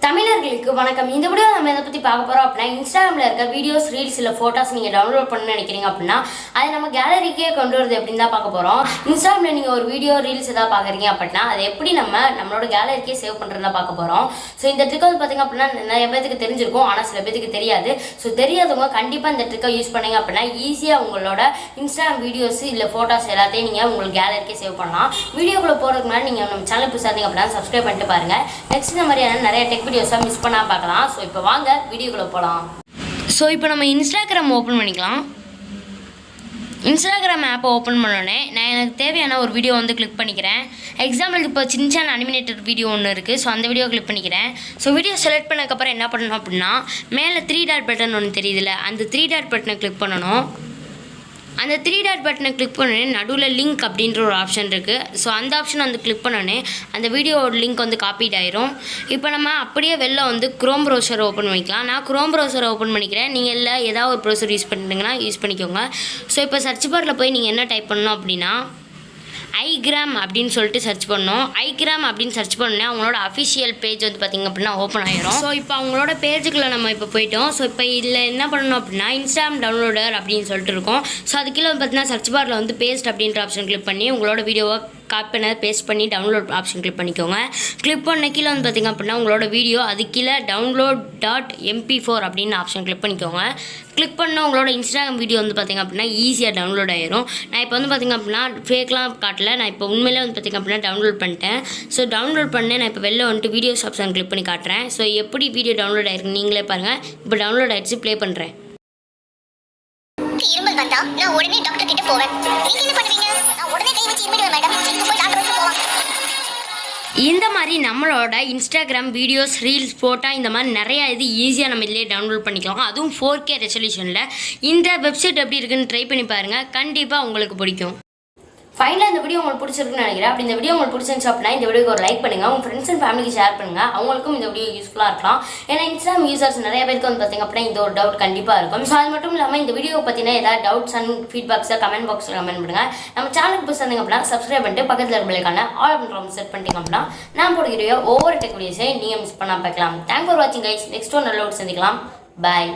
தமிழர்களுக்கு வணக்கம். இந்த வீடியோ நம்ம எதை பற்றி பார்க்க போகிறோம் அப்படின்னா, இன்ஸ்டாகிராமில் இருக்க வீடியோஸ், ரீல்ஸ் இல்லை ஃபோட்டோஸ் நீங்கள் டவுன்லோட் பண்ணணும்னு நினைக்கிறீங்க அப்படின்னா அதை நம்ம கேலரிக்கே கொண்டு வரது எப்படின்னு தான் பார்க்க போகிறோம். இன்ஸ்டாகிராமில் நீங்கள் ஒரு வீடியோ, ரீல்ஸ் எதாவது பார்க்குறீங்க அப்படின்னா அதை எப்படி நம்மளோட கேலரிக்கே சேவ் பண்ணுறதா பார்க்க போகிறோம். ஸோ இந்த ட்ரிக் வந்து பார்த்திங்க அப்படின்னா நிறைய பேருக்கு தெரிஞ்சிருக்கும், ஆனால் சில பேருக்கு தெரியாது. ஸோ தெரியாதவங்க கண்டிப்பாக இந்த ட்ரிக்கை யூஸ் பண்ணிங்க அப்படின்னா ஈஸியாக உங்களோட இன்ஸ்டாகிராம் வீடியோஸ் இல்லை ஃபோட்டோஸ் எல்லாத்தையும் நீங்கள் உங்களுக்கு கேலரிக்கே சேவ் பண்ணலாம். வீடியோக்குள்ளே போகிறதுக்கு முன்னாடி நீங்கள் நம்ம சேனல் புதுசாக இருந்தீங்க அப்படின்னா சப்ஸ்கிரைப் பண்ணிட்டு பாருங்கள். நெக்ஸ்ட் இந்த மாதிரியான நிறைய டெக் வீடியோஸாக மிஸ் பண்ணால் பார்க்கலாம். ஸோ இப்போ வாங்க வீடியோக்குள்ளே போகலாம். ஸோ இப்போ நம்ம இன்ஸ்டாகிராம் ஓப்பன் பண்ணிக்கலாம். இன்ஸ்டாகிராம் ஆப்பை ஓப்பன் பண்ணோடனே நான் எனக்கு தேவையான ஒரு வீடியோ வந்து கிளிக் பண்ணிக்கிறேன். எக்ஸாம்பிளுக்கு இப்போ சின்ன அனிமேட்டட் வீடியோ ஒன்று இருக்குது. ஸோ அந்த வீடியோ கிளிக் பண்ணிக்கிறேன். ஸோ வீடியோ செலக்ட் பண்ணதுக்கப்புறம் என்ன பண்ணணும் அப்படின்னா, மேலே 3 டாட் பட்டன் ஒன்று தெரியுதுல்ல, அந்த 3 டாட் பட்டனை கிளிக் பண்ணணும். அந்த 3 டாட் பட்டனை கிளிக் பண்ணோடனே நடுவில் லிங்க் அப்படின்ற ஒரு ஆப்ஷன் இருக்குது. ஸோ அந்த ஆப்ஷன் வந்து கிளிக் பண்ணோடனே அந்த வீடியோவோட லிங்க் வந்து காப்பீட் ஆயிரும். இப்போ நம்ம அப்படியே வெளில வந்து க்ரோம் ப்ரௌசர் ஓப்பன் பண்ணிக்கலாம். நான் க்ரோம் ப்ரௌசரை ஓப்பன் பண்ணிக்கிறேன். நீங்கள் இல்லை ஏதாவது ஒரு ப்ரௌசர் யூஸ் பண்ணிங்கன்னா யூஸ் பண்ணிக்கோங்க. ஸோ இப்போ சர்ச் பாரில் போய் நீங்கள் என்ன டைப் பண்ணணும் அப்படின்னா, ஐகிராம் அப்படின்னு சொல்லிட்டு சர்ச் பண்ணோம். ஐகிராம் அப்படின்னு சர்ச் பண்ணோன்னே அவங்களோட அஃபிஷியல் பேஜ் வந்து பார்த்திங்க அப்படின்னா ஓப்பன் ஆயிரும். ஸோ இப்போ அவங்களோட பேஜுக்குள்ளே நம்ம இப்போ போயிட்டோம். ஸோ இப்போ இதில் என்ன பண்ணணும் அப்படின்னா, இன்ஸ்டாகிராம் டவுன்லோடர் அப்படின்னு சொல்லிட்டு இருக்கும். ஸோ அது கீழே வந்து பார்த்தீங்கன்னா சர்ச் பாரில் வந்து பேஸ்ட் அப்படின்ற ஆப்ஷன் கிளிக் பண்ணி உங்களோட வீடியோவை காப்பி பண்ண பேஸ்ட் பண்ணி டவுன்லோட் ஆப்ஷன் கிளிக் பண்ணிக்கோங்க. கிளிக் பண்ண கீழே வந்து பார்த்திங்க அப்படின்னா உங்களோட வீடியோ அது கீழே download.mp4 அப்படின்னு ஆப்ஷன் கிளிக் பண்ணிக்கோங்க. கிளிக் பண்ண உங்களோட இன்ஸ்டாகிராம் வீடியோ வந்து பார்த்திங்க அப்படின்னா ஈஸியாக டவுன்லோட் ஆயிரும். நான் இப்போ வந்து பார்த்திங்க அப்படின்னா ஃபேக்லாம் காட்டல, நான் இப்போ உண்மையிலே வந்து பார்த்திங்க அப்படின்னா டவுன்லோட் பண்ணிட்டேன். ஸோ டவுன்லோட் பண்ணேன். நான் இப்போ வெளில வந்துட்டு வீடியோஸ் ஆப்ஷன் கிளிக் பண்ணி காட்டுறேன். ஸோ எப்படி வீடியோ டவுன்லோட் ஆயிருக்கு நீங்களே பாருங்கள். இப்போ டவுன்லோட் ஆயிடுச்சு, ப்ளே பண்ணுறேன். இருமல் வந்தா நான் உடனே டாக்டர் கிட்ட போவேன். நீங்க என்ன பண்ணுவீங்க? நான் உடனே கை வச்சு இருமிடுவேன் மேடம். நீங்க போய் டாக்டர் கிட்ட போலாம். இந்த மாதிரி நம்மளோட இன்ஸ்டாகிராம் வீடியோஸ், ரீல்ஸ், ஃபோட்டோ இந்த மாதிரி நிறையா இது ஈஸியாக நம்ம இதிலே டவுன்லோட் பண்ணிக்கலாம். அதுவும் 4K ரெசல்யூஷனில். இந்த வெப்சைட் எப்படி இருக்குன்னு ட்ரை பண்ணி பாருங்கள், கண்டிப்பாக உங்களுக்கு பிடிக்கும். ஃபைனலாக இந்த வீடியோ உங்களுக்கு பிடிச்சிருக்குன்னு நினைக்கிறேன். அப்படி இந்த வீடியோ உங்களுக்கு பிடிச்சிருந்துச்சு அப்படின்னா இந்த வீடியோக்கு ஒரு லைக் பண்ணுங்கள். உங்கள் ஃப்ரெண்ட்ஸ் அண்ட் ஃபேமிலிக்கு ஷேர் பண்ணுங்கள். அவங்களுக்கும் இந்த வீடியோ யூஸ்ஃபுல்லாக இருக்கலாம். ஏன்னா இன்ஸ்டாகிராம் யூசர்ஸ் நிறைய பேருக்கு வந்து பார்த்திங்க அப்படின்னா இந்த ஒரு டவுட் கண்டிப்பாக இருக்கும். ஸோ அது மட்டும் இல்லாமல் இந்த வீடியோ பற்றினா ஏதாவது டவுட்ஸ் அண்ட் ஃபீட்பேக்ஸை கமெண்ட் பாக்ஸில் கமெண்ட் பண்ணுங்கள். நம்ம சேனலுக்கு புதுசாக இருந்தீங்க அப்படின்னா சப்ஸ்கிரைப் பண்ணிட்டு பக்கத்தில் இருக்க ஆல் அப்படின்ற செட் பண்ணிட்டீங்க அப்படின்னா நான் போடுற வீடியோ ஒவ்வொரு டெக் வீடியோஸை நீங்கள் மிஸ் பண்ணால் பார்க்கலாம். தேங்க்ஸ் ஃபார் வாட்சிங் கைஸ். நெக்ஸ்ட் ஒரு நல்ல ஒரு சந்திக்கலாம். பாய்.